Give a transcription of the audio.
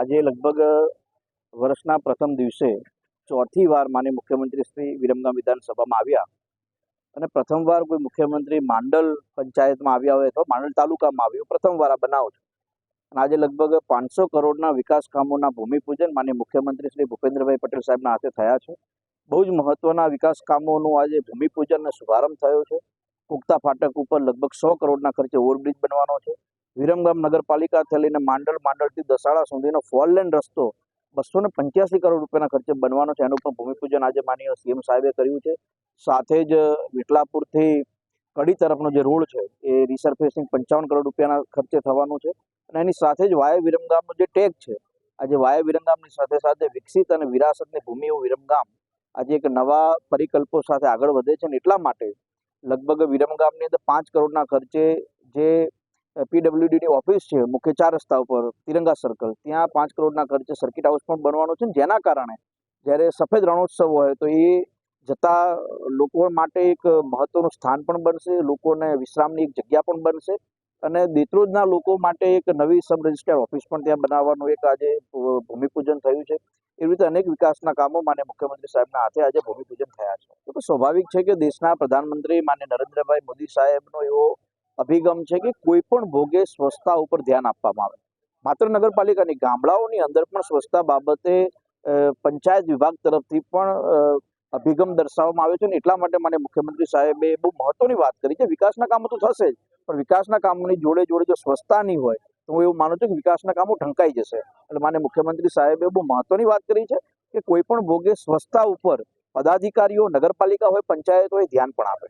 આજે લગભગ વર્ષના પ્રથમ દિવસે ચોથી વાર માનનીય મુખ્યમંત્રી શ્રી વિરમગામ વિધાનસભામાં આવ્યા અને પ્રથમવાર કોઈ મુખ્યમંત્રી માંડલ પંચાયતમાં આવ્યા હોય અથવા માંડલ તાલુકામાં આવ્યો, પ્રથમવાર આ બનાવ છે. અને આજે લગભગ 500 કરોડના વિકાસ કામોના ભૂમિપૂજન માનનીય મુખ્યમંત્રી શ્રી ભૂપેન્દ્રભાઈ પટેલ સાહેબના હાથે થયા છે. બહુ જ મહત્વના વિકાસ કામોનું આજે ભૂમિપૂજન અને શુભારંભ થયો છે. પુખ્તા ફાટક ઉપર લગભગ 100 કરોડના ખર્ચે ઓવરબ્રિજ બનવાનો છે. વિરમગામ નગરપાલિકાથી લઈને માંડલથી દસાડા સુધીનો 4 લેન રસ્તો 285 કરોડ રૂપિયાના ખર્ચે બનવાનો છે. એનું પણ ભૂમિપૂજન આજે માનનીય સીએમ સાહેબે કર્યું છે. સાથે જ વિટલાપુરથી કડી તરફનો જે રોડ છે એ રિસર્ફેસિંગ 55 કરોડ રૂપિયાના ખર્ચે થવાનું છે. અને એની સાથે જ વાયા વિરમગામનો જે ટેગ છે, આજે વાયા વિરમગામની સાથે સાથે વિકસિત અને વિરાસતની ભૂમિ એવું વિરમગામ આજે એક નવા પરિકલ્પો સાથે આગળ વધે છે. અને એટલા માટે લગભગ વિરમગામની અંદર 5 કરોડના ખર્ચે જે પીડબ્લ્યુડીની ઓફિસ છે મુખ્ય 4 રસ્તા ઉપર તિરંગા સર્કલ, ત્યાં 5 કરોડના ખર્ચે સર્કિટ હાઉસ પણ બનવાનો છે. જેના કારણે જ્યારે સફેદ રણોત્સવ હોય તો એ જતા લોકો માટે એક મહત્વનું સ્થાન પણ બનશે, લોકોને વિશ્રામની એક જગ્યા પણ બનશે અને દેત્રોજના લોકો માટે એક નવી સબ રજિસ્ટ્રાર ઓફિસ પણ ત્યાં બનાવવાનું એક આજે ભૂમિપૂજન થયું છે. એવી રીતે અનેક વિકાસના કામો માન્ય મુખ્યમંત્રી સાહેબના હાથે આજે ભૂમિપૂજન થયા છે. તો સ્વાભાવિક છે કે દેશના પ્રધાનમંત્રી માન્ય નરેન્દ્રભાઈ મોદી સાહેબનો એવો અભિગમ છે કે કોઈ પણ ભોગે સ્વચ્છતા ઉપર ધ્યાન આપવામાં આવે. માત્ર નગરપાલિકાની, ગામડાઓની અંદર પણ સ્વચ્છતા બાબતે પંચાયત વિભાગ તરફથી પણ અભિગમ દર્શાવવામાં આવ્યો છે. અને એટલા માટે માન્ય મુખ્યમંત્રી સાહેબે બહુ મહત્વની વાત કરી છે. વિકાસના કામો તો થશે જ, પણ વિકાસના કામોની જોડે જોડે જો સ્વચ્છતા નહીં હોય તો હું એવું માનું છું કે વિકાસના કામો ઢંકાઈ જશે. એટલે માન્ય મુખ્યમંત્રી સાહેબે બહુ મહત્વની વાત કરી છે કે કોઈ પણ ભોગે સ્વચ્છતા ઉપર પદાધિકારીઓ, નગરપાલિકા હોય, પંચાયત હોય, ધ્યાન પણ આપે.